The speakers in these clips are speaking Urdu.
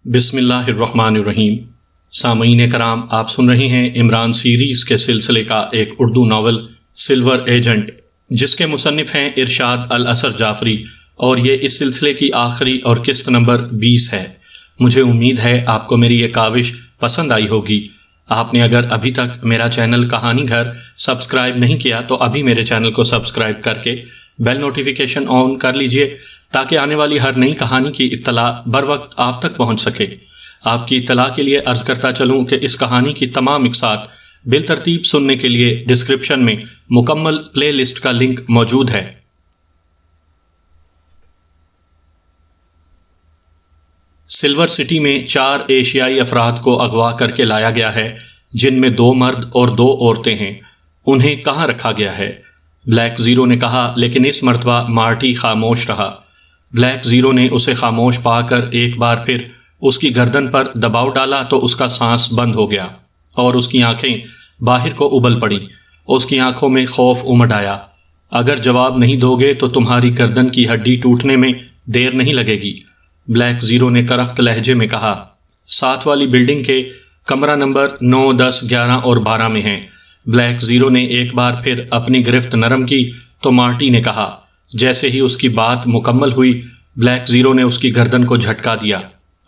بسم اللہ الرحمن الرحیم۔ سامعین کرام، آپ سن رہے ہیں عمران سیریز کے سلسلے کا ایک اردو ناول سلور ایجنٹ، جس کے مصنف ہیں ارشاد الاثر جعفری، اور یہ اس سلسلے کی آخری اور قسط نمبر 20 ہے۔ مجھے امید ہے آپ کو میری یہ کاوش پسند آئی ہوگی۔ آپ نے اگر ابھی تک میرا چینل کہانی گھر سبسکرائب نہیں کیا تو ابھی میرے چینل کو سبسکرائب کر کے بیل نوٹیفیکیشن آن کر لیجئے، تاکہ آنے والی ہر نئی کہانی کی اطلاع بر وقت آپ تک پہنچ سکے۔ آپ کی اطلاع کے لیے عرض کرتا چلوں کہ اس کہانی کی تمام اقساط بالترتیب سننے کے لیے ڈسکرپشن میں مکمل پلے لسٹ کا لنک موجود ہے۔ سلور سٹی میں 4 ایشیائی افراد کو اغوا کر کے لایا گیا ہے، جن میں 2 مرد اور 2 عورتیں ہیں۔ انہیں کہاں رکھا گیا ہے؟ بلیک زیرو نے کہا، لیکن اس مرتبہ مارٹی خاموش رہا۔ بلیک زیرو نے اسے خاموش پا کر ایک بار پھر اس کی گردن پر دباؤ ڈالا تو اس کا سانس بند ہو گیا اور اس کی آنکھیں باہر کو ابل پڑیں۔ اس کی آنکھوں میں خوف امڈ آیا۔ اگر جواب نہیں دو گے تو تمہاری گردن کی ہڈی ٹوٹنے میں دیر نہیں لگے گی، بلیک زیرو نے کرخت لہجے میں کہا۔ 7 والی بلڈنگ کے کمرہ نمبر 9، 10، 11 اور 12 میں ہیں۔ بلیک زیرو نے ایک بار پھر اپنی گرفت نرم کی تو مارٹی نے کہا۔ جیسے ہی اس کی بات مکمل ہوئی، بلیک زیرو نے اس کی گردن کو جھٹکا دیا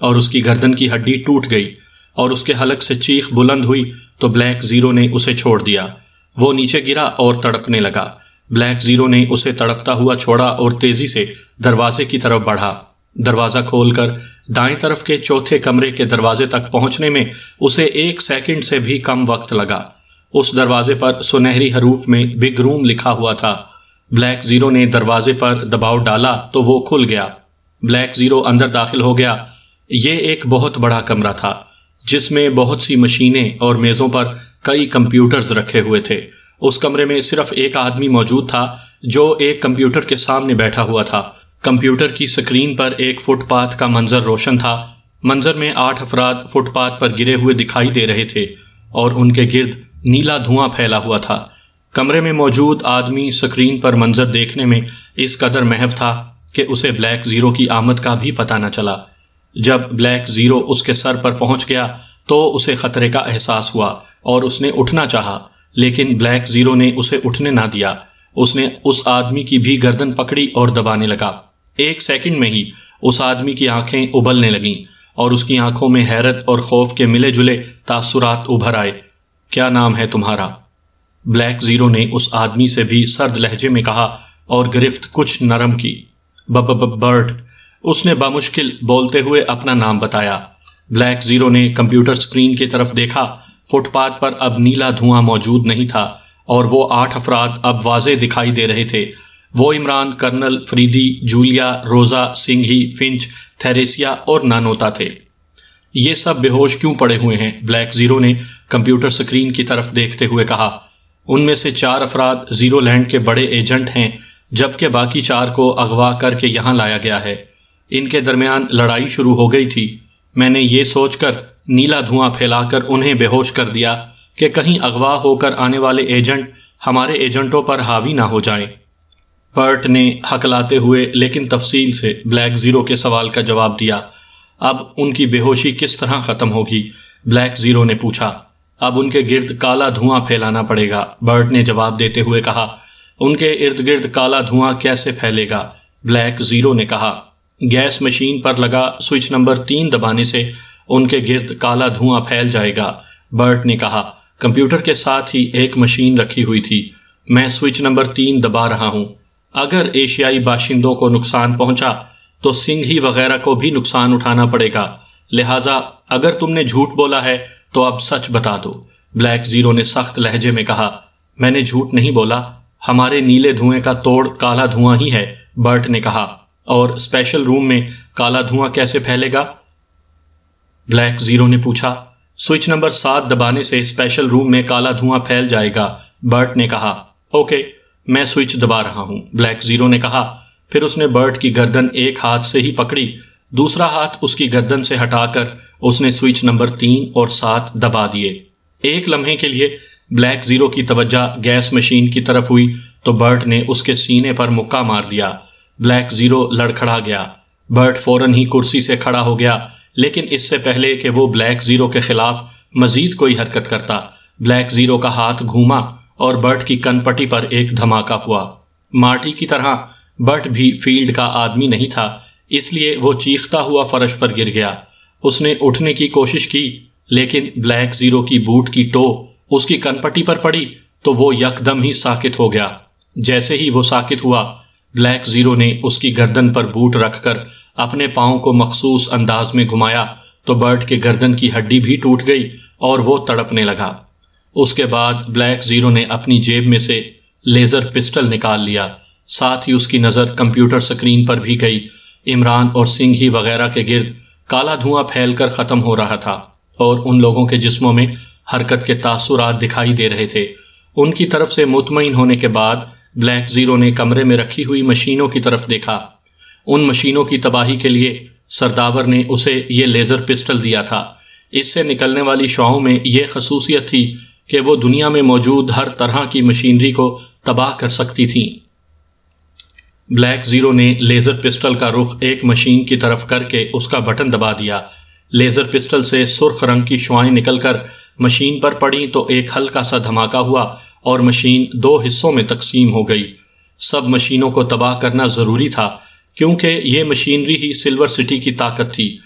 اور اس کی گردن کی ہڈی ٹوٹ گئی اور اس کے حلق سے چیخ بلند ہوئی تو بلیک زیرو نے اسے چھوڑ دیا۔ وہ نیچے گرا اور تڑپنے لگا۔ بلیک زیرو نے اسے تڑپتا ہوا چھوڑا اور تیزی سے دروازے کی طرف بڑھا۔ دروازہ کھول کر دائیں طرف کے چوتھے کمرے کے دروازے تک پہنچنے میں اسے 1 سیکنڈ سے بھی کم وقت لگا۔ اس دروازے پر سنہری حروف میں بگ روم لکھا ہوا تھا۔ بلیک زیرو نے دروازے پر دباؤ ڈالا تو وہ کھل گیا۔ بلیک زیرو اندر داخل ہو گیا۔ یہ ایک بہت بڑا کمرہ تھا، جس میں بہت سی مشینیں اور میزوں پر کئی کمپیوٹرز رکھے ہوئے تھے۔ اس کمرے میں صرف ایک آدمی موجود تھا، جو ایک کمپیوٹر کے سامنے بیٹھا ہوا تھا۔ کمپیوٹر کی سکرین پر ایک فٹ پاتھ کا منظر روشن تھا۔ منظر میں 8 افراد فٹ پاتھ پر گرے ہوئے دکھائی دے رہے تھے اور ان کے گرد نیلا دھواں پھیلا ہوا تھا۔ کمرے میں موجود آدمی سکرین پر منظر دیکھنے میں اس قدر محو تھا کہ اسے بلیک زیرو کی آمد کا بھی پتہ نہ چلا۔ جب بلیک زیرو اس کے سر پر پہنچ گیا تو اسے خطرے کا احساس ہوا اور اس نے اٹھنا چاہا، لیکن بلیک زیرو نے اسے اٹھنے نہ دیا۔ اس نے اس آدمی کی بھی گردن پکڑی اور دبانے لگا۔ 1 سیکنڈ میں ہی اس آدمی کی آنکھیں ابلنے لگیں اور اس کی آنکھوں میں حیرت اور خوف کے ملے جلے تاثرات ابھر آئے۔ کیا نام ہے تمہارا؟ بلیک زیرو نے اس آدمی سے بھی سرد لہجے میں کہا اور گرفت کچھ نرم کی۔ برٹ، اس نے بامشکل بولتے ہوئے اپنا نام بتایا۔ بلیک زیرو نے کمپیوٹر سکرین کی طرف دیکھا۔ فٹ پاتھ پر اب نیلا دھواں موجود نہیں تھا اور وہ 8 افراد اب واضح دکھائی دے رہے تھے۔ وہ عمران، کرنل، فریدی، جولیا، روزا، سنگھی، فنچ، تھیریسیا اور نانوتا تھے۔ یہ سب بے ہوش کیوں پڑے ہوئے ہیں؟ بلیک زیرو نے کمپیوٹر سکرین کی طرف دیکھتے ہوئے کہا۔ ان میں سے 4 افراد زیرو لینڈ کے بڑے ایجنٹ ہیں، جبکہ باقی 4 کو اغوا کر کے یہاں لایا گیا ہے۔ ان کے درمیان لڑائی شروع ہو گئی تھی۔ میں نے یہ سوچ کر نیلا دھواں پھیلا کر انہیں بے ہوش کر دیا کہ کہیں اغوا ہو کر آنے والے ایجنٹ ہمارے ایجنٹوں پر حاوی نہ ہو جائیں۔ برٹ نے ہکلاتے ہوئے لیکن تفصیل سے بلیک زیرو کے سوال کا جواب دیا۔ اب ان کی بے ہوشی کس طرح ختم ہوگی؟ بلیک زیرو نے پوچھا۔ اب ان کے گرد کالا دھواں پھیلانا پڑے گا، برٹ نے جواب دیتے ہوئے کہا۔ ان کے ارد گرد کالا دھواں کیسے پھیلے گا؟ بلیک زیرو نے کہا۔ گیس مشین پر لگا سوئچ نمبر 3 دبانے سے ان کے گرد کالا دھواں پھیل جائے گا، برٹ نے کہا۔ کمپیوٹر کے ساتھ ہی ایک مشین رکھی ہوئی تھی۔ میں سوئچ نمبر 3 دبا رہا ہوں۔ اگر ایشیائی باشندوں کو نقصان پہنچا تو سنگھی وغیرہ کو بھی نقصان اٹھانا پڑے گا، لہٰذا اگر تم نے جھوٹ بولا ہے تو اب سچ بتا دو، بلیک زیرو نے سخت لہجے میں کہا۔ میں نے جھوٹ نہیں بولا، ہمارے نیلے دھوئیں کا توڑ کالا دھواں ہی ہے، برٹ نے کہا۔ اور اسپیشل روم میں کالا دھواں کیسے پھیلے گا؟ بلیک زیرو نے پوچھا۔ سوئچ نمبر 7 دبانے سے اسپیشل روم میں کالا دھواں پھیل جائے گا، برٹ نے کہا۔ اوکے، میں سوئچ دبا رہا ہوں، بلیک زیرو نے کہا۔ پھر اس نے برٹ کی گردن ایک ہاتھ سے ہی پکڑی، دوسرا ہاتھ اس کی گردن سے ہٹا کر اس نے سوئچ نمبر 3 اور 7 دبا دیے۔ ایک لمحے کے لیے بلیک زیرو کی توجہ گیس مشین کی طرف ہوئی تو برٹ نے اس کے سینے پر مکہ مار دیا۔ بلیک زیرو لڑکھڑا گیا۔ برٹ فوراً ہی کرسی سے کھڑا ہو گیا۔ لیکن اس سے پہلے کہ وہ بلیک زیرو کے خلاف مزید کوئی حرکت کرتا، بلیک زیرو کا ہاتھ گھوما اور برٹ کی کن پٹی پر ایک دھماکہ ہوا۔ مارٹی کی طرح برٹ بھی فیلڈ کا آدمی نہیں تھا، اس لیے وہ چیختا ہوا فرش پر گر گیا۔ اس نے اٹھنے کی کوشش کی، لیکن بلیک زیرو کی بوٹ کی ٹو اس کی کن پٹی پر پڑی تو وہ یکدم ہی ساکت ہو گیا۔ جیسے ہی وہ ساکت ہوا، بلیک زیرو نے اس کی گردن پر بوٹ رکھ کر اپنے پاؤں کو مخصوص انداز میں گھمایا تو برٹ کے گردن کی ہڈی بھی ٹوٹ گئی اور وہ تڑپنے لگا۔ اس کے بعد بلیک زیرو نے اپنی جیب میں سے لیزر پسٹل نکال لیا، ساتھ ہی اس کی نظر کمپیوٹر سکرین پر بھی گئی۔ عمران اور سنگھ ہی وغیرہ کے گرد کالا دھواں پھیل کر ختم ہو رہا تھا اور ان لوگوں کے جسموں میں حرکت کے تاثرات دکھائی دے رہے تھے۔ ان کی طرف سے مطمئن ہونے کے بعد بلیک زیرو نے کمرے میں رکھی ہوئی مشینوں کی طرف دیکھا۔ ان مشینوں کی تباہی کے لیے سرداور نے اسے یہ لیزر پسٹل دیا تھا۔ اس سے نکلنے والی شعاؤں میں یہ خصوصیت تھی کہ وہ دنیا میں موجود ہر طرح کی مشینری کو تباہ کر سکتی تھیں۔ بلیک زیرو نے لیزر پسٹل کا رخ ایک مشین کی طرف کر کے اس کا بٹن دبا دیا۔ لیزر پسٹل سے سرخ رنگ کی شعائیں نکل کر مشین پر پڑیں تو ایک ہلکا سا دھماکہ ہوا اور مشین 2 حصوں میں تقسیم ہو گئی۔ سب مشینوں کو تباہ کرنا ضروری تھا کیونکہ یہ مشینری ہی سلور سٹی کی طاقت تھی۔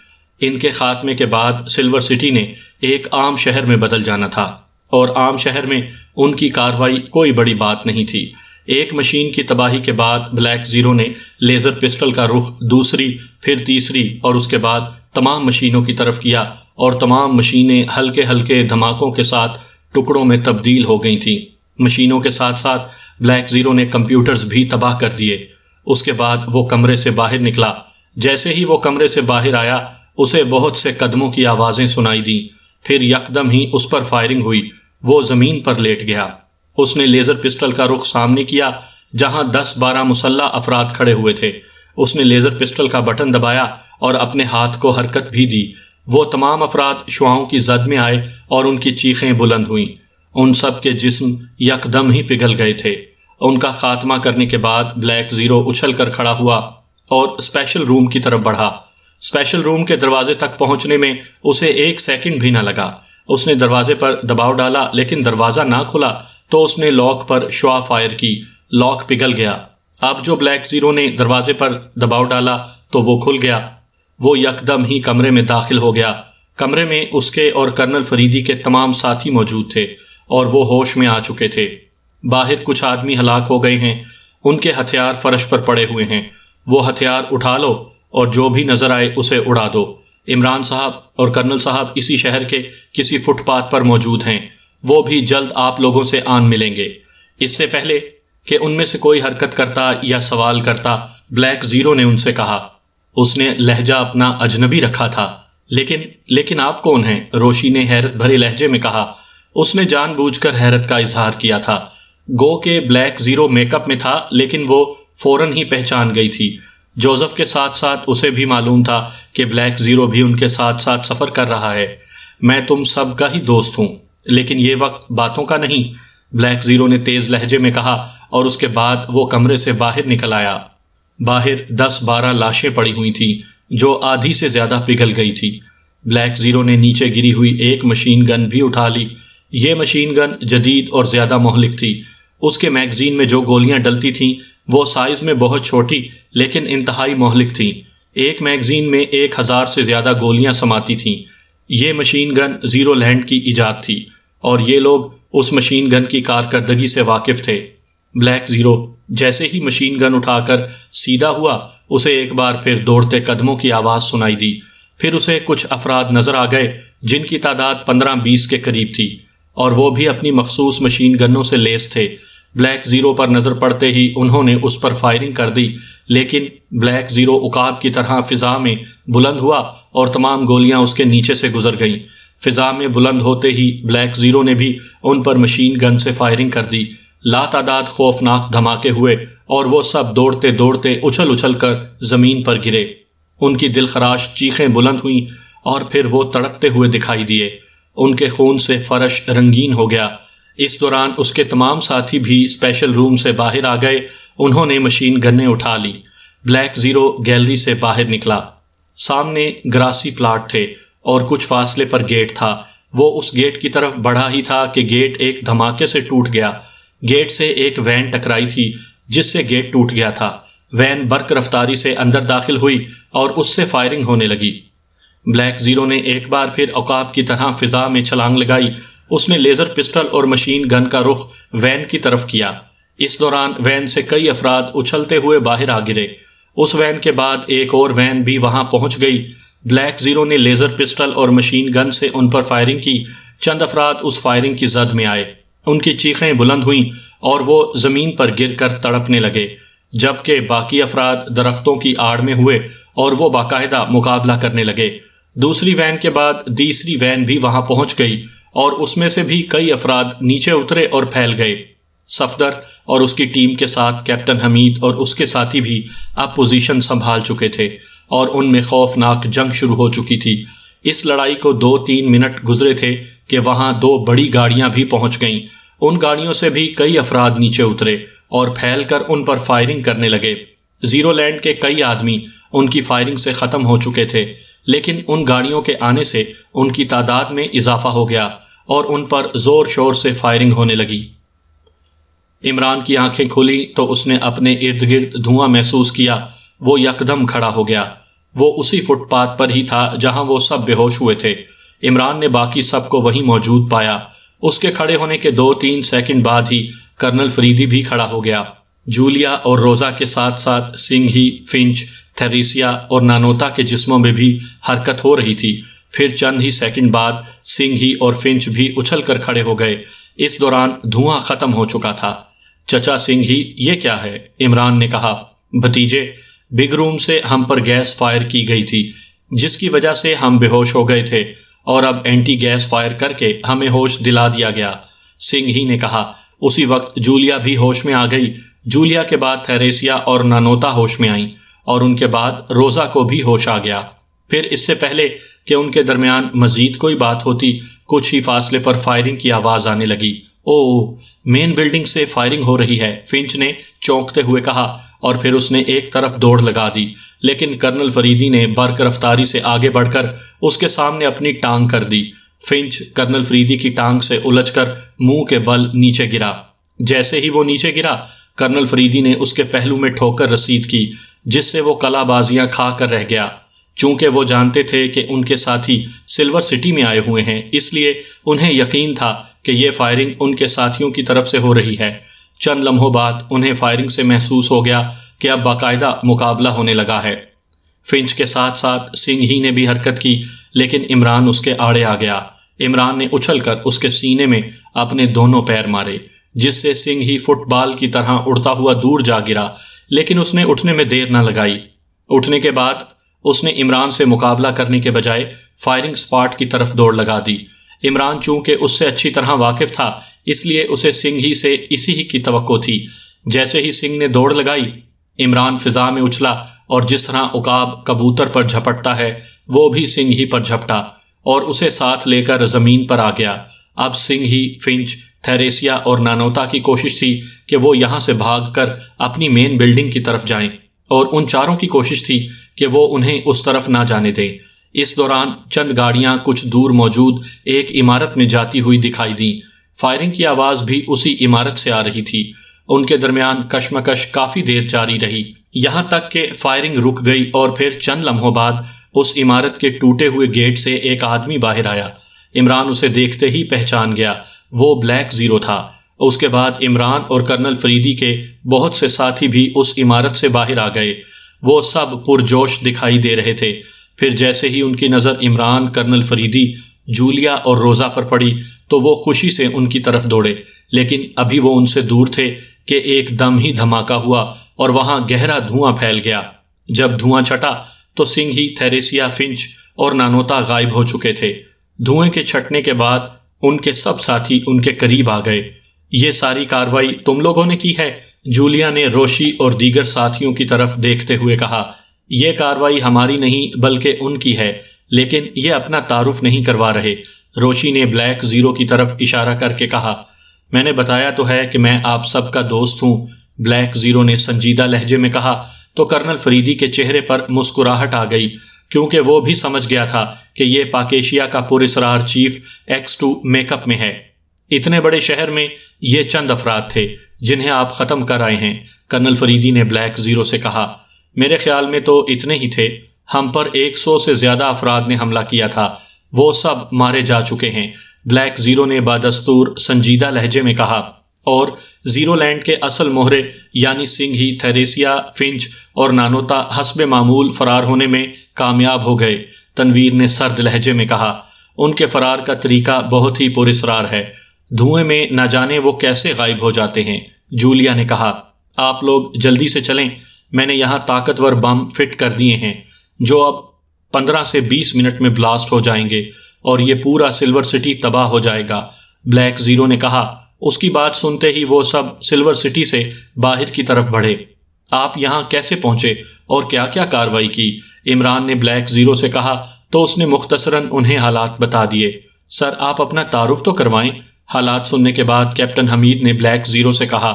ان کے خاتمے کے بعد سلور سٹی نے ایک عام شہر میں بدل جانا تھا، اور عام شہر میں ان کی کارروائی کوئی بڑی بات نہیں تھی۔ ایک مشین کی تباہی کے بعد بلیک زیرو نے لیزر پسٹل کا رخ دوسری، پھر تیسری اور اس کے بعد تمام مشینوں کی طرف کیا، اور تمام مشینیں ہلکے ہلکے دھماکوں کے ساتھ ٹکڑوں میں تبدیل ہو گئی تھیں۔ مشینوں کے ساتھ ساتھ بلیک زیرو نے کمپیوٹرز بھی تباہ کر دیے۔ اس کے بعد وہ کمرے سے باہر نکلا۔ جیسے ہی وہ کمرے سے باہر آیا، اسے بہت سے قدموں کی آوازیں سنائی دیں، پھر یکدم ہی اس پر فائرنگ ہوئی۔ وہ زمین پر لیٹ گیا۔ اس نے لیزر پسٹل کا رخ سامنے کیا جہاں 10-12 مسلح افراد کھڑے ہوئے تھے۔ اس نے لیزر پسٹل کا بٹن دبایا اور اپنے ہاتھ کو حرکت بھی دی۔ وہ تمام افراد شعاؤں کی زد میں آئے اور ان کی چیخیں بلند ہوئیں۔ ان سب کے جسم یکدم ہی پگھل گئے تھے۔ ان کا خاتمہ کرنے کے بعد بلیک زیرو اچھل کر کھڑا ہوا اور اسپیشل روم کی طرف بڑھا۔ اسپیشل روم کے دروازے تک پہنچنے میں اسے 1 سیکنڈ بھی نہ لگا۔ اس نے دروازے پر دباؤ ڈالا، لیکن دروازہ نہ کھلا تو اس نے لاک پر شعاع فائر کی۔ لاک پگھل گیا۔ اب جو بلیک زیرو نے دروازے پر دباؤ ڈالا تو وہ کھل گیا۔ وہ یکدم ہی کمرے میں داخل ہو گیا۔ کمرے میں اس کے اور کرنل فریدی کے تمام ساتھی موجود تھے اور وہ ہوش میں آ چکے تھے۔ باہر کچھ آدمی ہلاک ہو گئے ہیں، ان کے ہتھیار فرش پر پڑے ہوئے ہیں۔ وہ ہتھیار اٹھا لو اور جو بھی نظر آئے اسے اڑا دو۔ عمران صاحب اور کرنل صاحب اسی شہر کے کسی فٹ پاتھ پر موجود ہیں، وہ بھی جلد آپ لوگوں سے آن ملیں گے۔ اس سے پہلے کہ ان میں سے کوئی حرکت کرتا یا سوال کرتا، بلیک زیرو نے ان سے کہا۔ اس نے لہجہ اپنا اجنبی رکھا تھا۔ لیکن آپ کون ہیں؟ روشی نے حیرت بھرے لہجے میں کہا۔ اس نے جان بوجھ کر حیرت کا اظہار کیا تھا۔ گو کہ بلیک زیرو میک اپ میں تھا، لیکن وہ فوراً ہی پہچان گئی تھی۔ جوزف کے ساتھ ساتھ اسے بھی معلوم تھا کہ بلیک زیرو بھی ان کے ساتھ ساتھ سفر کر رہا ہے۔ میں تم سب کا ہی دوست ہوں، لیکن یہ وقت باتوں کا نہیں، بلیک زیرو نے تیز لہجے میں کہا، اور اس کے بعد وہ کمرے سے باہر نکل آیا۔ باہر 10-12 لاشیں پڑی ہوئی تھیں جو آدھی سے زیادہ پگھل گئی تھی۔ بلیک زیرو نے نیچے گری ہوئی ایک مشین گن بھی اٹھا لی۔ یہ مشین گن جدید اور زیادہ مہلک تھی۔ اس کے میگزین میں جو گولیاں ڈلتی تھیں وہ سائز میں بہت چھوٹی لیکن انتہائی مہلک تھیں۔ ایک میگزین میں 1000 سے زیادہ گولیاں سماتی تھیں۔ یہ مشین گن زیرو لینڈ کی ایجاد تھی اور یہ لوگ اس مشین گن کی کارکردگی سے واقف تھے۔ بلیک زیرو جیسے ہی مشین گن اٹھا کر سیدھا ہوا، اسے ایک بار پھر دوڑتے قدموں کی آواز سنائی دی۔ پھر اسے کچھ افراد نظر آ گئے جن کی تعداد 15-20 کے قریب تھی، اور وہ بھی اپنی مخصوص مشین گنوں سے لیس تھے۔ بلیک زیرو پر نظر پڑتے ہی انہوں نے اس پر فائرنگ کر دی، لیکن بلیک زیرو عقاب کی طرح فضا میں بلند ہوا اور تمام گولیاں اس کے نیچے سے گزر گئیں۔ فضا میں بلند ہوتے ہی بلیک زیرو نے بھی ان پر مشین گن سے فائرنگ کر دی۔ لاتعداد خوفناک دھماکے ہوئے اور وہ سب دوڑتے دوڑتے اچھل کر زمین پر گرے۔ ان کی دل خراش چیخیں بلند ہوئیں اور پھر وہ تڑپتے ہوئے دکھائی دیے۔ ان کے خون سے فرش رنگین ہو گیا۔ اس دوران اس کے تمام ساتھی بھی اسپیشل روم سے باہر آ گئے۔ انہوں نے مشین گنیں اٹھا لی۔ بلیک زیرو گیلری سے باہر نکلا۔ سامنے گراسی پلاٹ تھے اور کچھ فاصلے پر گیٹ تھا۔ وہ اس گیٹ کی طرف بڑھا ہی تھا کہ گیٹ ایک دھماکے سے ٹوٹ گیا۔ گیٹ سے ایک وین ٹکرائی تھی جس سے گیٹ ٹوٹ گیا تھا۔ وین برق رفتاری سے اندر داخل ہوئی اور اس سے فائرنگ ہونے لگی۔ بلیک زیرو نے ایک بار پھر عقاب کی طرح فضا میں چھلانگ لگائی۔ اس نے لیزر پسٹل اور مشین گن کا رخ وین کی طرف کیا۔ اس دوران وین سے کئی افراد اچھلتے ہوئے باہر آ گرے۔ اس وین کے بعد ایک اور وین بھی وہاں پہنچ گئی۔ بلیک زیرو نے لیزر پسٹل اور مشین گن سے ان پر فائرنگ کی۔ چند افراد اس فائرنگ کی زد میں آئے۔ ان کی چیخیں بلند ہوئیں اور وہ زمین پر گر کر تڑپنے لگے، جبکہ باقی افراد درختوں کی آڑ میں ہوئے اور وہ باقاعدہ مقابلہ کرنے لگے۔ دوسری وین کے بعد تیسری وین بھی وہاں پہنچ گئی اور اس میں سے بھی کئی افراد نیچے اترے اور پھیل گئے۔ صفدر اور اس کی ٹیم کے ساتھ کیپٹن حمید اور اس کے ساتھی بھی اب پوزیشن سنبھال چکے تھے اور ان میں خوفناک جنگ شروع ہو چکی تھی۔ اس لڑائی کو 2-3 منٹ گزرے تھے کہ وہاں 2 بڑی گاڑیاں بھی پہنچ گئیں۔ ان گاڑیوں سے بھی کئی افراد نیچے اترے اور پھیل کر ان پر فائرنگ کرنے لگے۔ زیرو لینڈ کے کئی آدمی ان کی فائرنگ سے ختم ہو چکے تھے، لیکن ان گاڑیوں کے آنے سے ان کی تعداد میں اضافہ ہو گیا اور ان پر زور شور سے فائرنگ ہونے لگی۔ عمران کی آنکھیں کھلی تو اس نے اپنے ارد گرد دھواں محسوس کیا۔ وہ یکدم کھڑا ہو گیا۔ وہ اسی فٹ پاتھ پر ہی تھا جہاں وہ سب بے ہوش ہوئے تھے۔ عمران نے باقی سب کو وہیں موجود پایا۔ اس کے کھڑے ہونے کے 2-3 سیکنڈ بعد ہی کرنل فریدی بھی کھڑا ہو گیا۔ جولیا اور روزا کے ساتھ ساتھ سنگھ ہی، فنچ، تھریسیا اور نانوتا کے جسموں میں بھی حرکت ہو رہی تھی۔ پھر چند ہی سیکنڈ بعد سنگھ ہی اور فنچ بھی اچھل کر کھڑے ہو گئے۔ اس دوران دھواں ختم ہو چکا تھا۔ چچا سنگھ ہی، یہ کیا ہے؟ عمران نے کہا۔ بھتیجے، بگ روم سے ہم پر گیس فائر کی گئی تھی جس کی وجہ سے ہم بے ہوش ہو گئے تھے اور اب اینٹی گیس فائر کر کے ہمیں ہوش دلا دیا گیا، سنگھ ہی نے کہا۔ اسی وقت جولیا بھی ہوش میں آ گئی۔ جولیا کے بعد تھریسیا اور نانوتا ہوش میں آئیں اور ان کے بعد روزا کو بھی ہوش آ گیا۔ پھر اس سے پہلے کہ ان کے درمیان مزید کوئی بات ہوتی، کچھ ہی فاصلے پر فائرنگ کی آواز آنے لگی۔ اوہ، مین بلڈنگ سے فائرنگ ہو رہی ہے، فنچ نے چونکتے ہوئے کہا اور پھر اس نے ایک طرف دوڑ لگا دی، لیکن کرنل فریدی نے برق رفتاری سے آگے بڑھ کر اس کے سامنے اپنی ٹانگ کر دی۔ فنچ کرنل فریدی کی ٹانگ سے الجھ کر منہ کے بل نیچے گرا۔ جیسے ہی وہ نیچے گرا، کرنل فریدی نے اس کے پہلو میں ٹھوکر رسید کی جس سے وہ کلا بازیاں کھا کر رہ گیا۔ چونکہ وہ جانتے تھے کہ ان کے ساتھی سلور سٹی میں آئے ہوئے ہیں، اس لیے انہیں یقین تھا کہ یہ فائرنگ ان کے ساتھیوں کی طرف سے ہو رہی ہے۔ چند لمحوں بعد انہیں فائرنگ سے محسوس ہو گیا کہ اب باقاعدہ مقابلہ ہونے لگا ہے۔ فنچ کے ساتھ ساتھ سنگھ ہی نے بھی حرکت کی، لیکن عمران اس کے آڑے آ گیا۔ عمران نے اچھل کر اس کے سینے میں اپنے دونوں پیر مارے، جس سے سنگھ ہی فٹ بال کی طرح اڑتا ہوا دور جا گرا، لیکن اس نے اٹھنے میں دیر نہ لگائی۔ اٹھنے کے بعد اس نے عمران سے مقابلہ کرنے کے بجائے فائرنگ سپاٹ کی طرف دوڑ لگا دی۔ عمران چونکہ اس سے اچھی طرح واقف تھا، اس لیے اسے سنگھ ہی سے اسی ہی کی توقع تھی۔ جیسے ہی سنگھ نے دوڑ لگائی، عمران فضا میں اچھلا اور جس طرح عقاب کبوتر پر جھپٹتا ہے، وہ بھی سنگھ ہی پر جھپٹا اور اسے ساتھ لے کر زمین پر آ گیا۔ اب سنگھ ہی، فنچ، تھریسیا اور نانوتا کی کوشش تھی کہ وہ یہاں سے بھاگ کر اپنی مین بلڈنگ کی طرف جائیں، اور ان چاروں کی کوشش تھی کہ وہ انہیں اس طرف نہ جانے دیں۔ اس دوران چند گاڑیاں کچھ دور موجود ایک عمارت میں جاتی ہوئی دکھائی دیں۔ فائرنگ کی آواز بھی اسی عمارت سے آ رہی تھی۔ ان کے درمیان کشمکش کافی دیر جاری رہی، یہاں تک کہ فائرنگ رک گئی اور پھر چند لمحوں بعد اس عمارت کے ٹوٹے ہوئے گیٹ سے ایک آدمی باہر آیا۔ عمران اسے دیکھتے ہی پہچان گیا، وہ بلیک زیرو تھا۔ اس کے بعد عمران اور کرنل فریدی کے بہت سے ساتھی بھی اس عمارت سے باہر آ گئے۔ وہ سب پرجوش دکھائی دے رہے تھے۔ پھر جیسے ہی ان کی نظر عمران، کرنل فریدی، جولیا اور روزا پر پڑی تو وہ خوشی سے ان کی طرف دوڑے، لیکن ابھی وہ ان سے دور تھے کہ ایک دم ہی دھماکہ ہوا اور وہاں گہرا دھواں پھیل گیا۔ جب دھواں چھٹا تو سنگھ ہی، تھریسیا، فنچ اور نانوتا غائب ہو چکے تھے۔ دھوئیں کے چھٹنے کے بعد ان کے سب ساتھی ان کے قریب آ گئے۔ یہ ساری کارروائی تم لوگوں نے کی ہے؟ جولیا نے روشی اور دیگر ساتھیوں کی طرف دیکھتے ہوئے کہا۔ یہ کارروائی ہماری نہیں بلکہ ان کی ہے، لیکن یہ اپنا تعارف نہیں کروا رہے۔ روشی نے بلیک زیرو کی طرف اشارہ کر کے کہا۔ میں نے بتایا تو ہے کہ میں آپ سب کا دوست ہوں، بلیک زیرو نے سنجیدہ لہجے میں کہا تو کرنل فریدی کے چہرے پر مسکراہٹ آ گئی۔ کیونکہ وہ بھی سمجھ گیا تھا کہ یہ پاکیشیا کا پراسرار چیف X2 میک اپ میں ہے۔ اتنے بڑے شہر میں یہ چند افراد تھے جنہیں آپ ختم کر آئے ہیں، کرنل فریدی نے بلیک زیرو سے کہا۔ میرے خیال میں تو اتنے ہی تھے، ہم پر 100 سے زیادہ افراد نے حملہ کیا تھا، وہ سب مارے جا چکے ہیں، بلیک زیرو نے بادستور سنجیدہ لہجے میں کہا۔ اور زیرو لینڈ کے اصل مہرے یعنی سنگھی، تھریسیا، فنچ اور نانوتا حسب معمول فرار ہونے میں کامیاب ہو گئے، تنویر نے سرد لہجے میں کہا۔ ان کے فرار کا طریقہ بہت ہی پراسرار ہے، دھوئیں میں نہ جانے وہ کیسے غائب ہو جاتے ہیں، جولیا نے کہا۔ آپ لوگ جلدی سے چلیں، میں نے یہاں طاقتور بم فٹ کر دیے ہیں جو اب 15 سے 20 منٹ میں بلاسٹ ہو جائیں گے اور یہ پورا سلور سٹی تباہ ہو جائے گا، بلیک زیرو نے کہا۔ اس کی بات سنتے ہی وہ سب سلور سٹی سے باہر کی طرف بڑھے۔ آپ یہاں کیسے پہنچے اور کیا کیا کاروائی کی؟ عمران نے بلیک زیرو سے کہا تو اس نے مختصراً انہیں حالات بتا دیے۔ سر آپ اپنا تعارف تو کروائیں۔ حالات سننے کے بعد کیپٹن حمید نے بلیک زیرو سے کہا،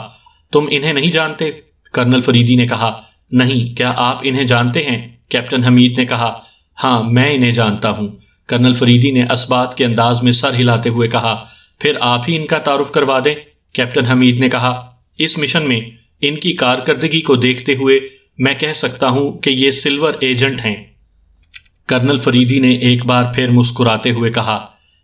تم انہیں نہیں جانتے؟ کرنل فریدی نے کہا، نہیں، کیا آپ انہیں جانتے ہیں؟ کیپٹن حمید نے کہا، ہاں میں انہیں جانتا ہوں۔ کرنل فریدی نے اثبات کے انداز میں سر ہلاتے ہوئے کہا، پھر آپ ہی ان کا تعارف کروا دیں۔ کیپٹن حمید نے کہا، اس مشن میں ان کی کارکردگی کو دیکھتے ہوئے میں کہہ سکتا ہوں کہ یہ سلور ایجنٹ ہیں۔ کرنل فریدی نے ایک بار پھر مسکراتے ہوئے کہا،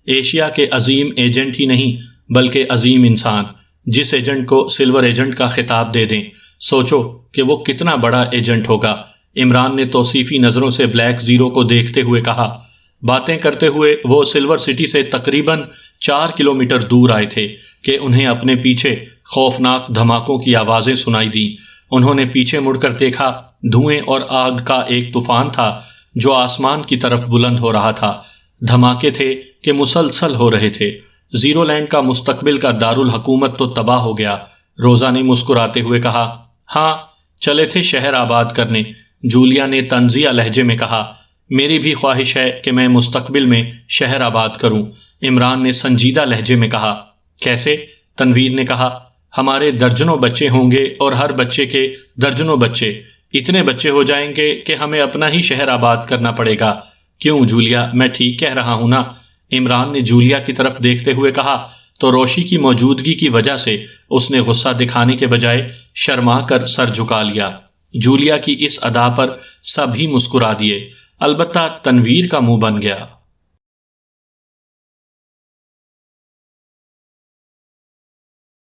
ایشیا کے عظیم ایجنٹ ہی نہیں بلکہ عظیم انسان، جس ایجنٹ کو سلور ایجنٹ کا خطاب دے دیں، سوچو کہ وہ کتنا بڑا ایجنٹ ہوگا۔ عمران نے توصیفی نظروں سے بلیک زیرو کو دیکھتے ہوئے کہا۔ باتیں کرتے ہوئے وہ سلور سٹی سے تقریباً 4 کلومیٹر دور آئے تھے کہ انہیں اپنے پیچھے خوفناک دھماکوں کی آوازیں سنائی دیں۔ انہوں نے پیچھے مڑ کر دیکھا، دھوئیں اور آگ کا ایک طوفان تھا جو آسمان کی طرف بلند ہو رہا تھا۔ دھماکے تھے کہ مسلسل ہو رہے تھے۔ زیرو لینڈ کا مستقبل کا دارالحکومت تو تباہ ہو گیا۔ روزا نے مسکراتے ہوئے کہا، ہاں چلے تھے شہر آباد کرنے۔ جولیا نے طنزیہ لہجے میں کہا، میری بھی خواہش ہے کہ میں مستقبل میں شہر آباد کروں۔ عمران نے سنجیدہ لہجے میں کہا، کیسے؟ تنویر نے کہا، ہمارے درجنوں بچے ہوں گے اور ہر بچے کے درجنوں بچے، اتنے بچے ہو جائیں گے کہ ہمیں اپنا ہی شہر آباد کرنا پڑے گا۔ کیوں جولیا، میں ٹھیک کہہ رہا ہوں نا؟ عمران نے جولیا کی طرف دیکھتے ہوئے کہا تو روشی کی موجودگی کی وجہ سے اس نے غصہ دکھانے کے بجائے شرما کر سر جھکا لیا۔ جولیا کی اس ادا پر سب ہی مسکرا دیے، البتہ تنویر کا منہ بن گیا۔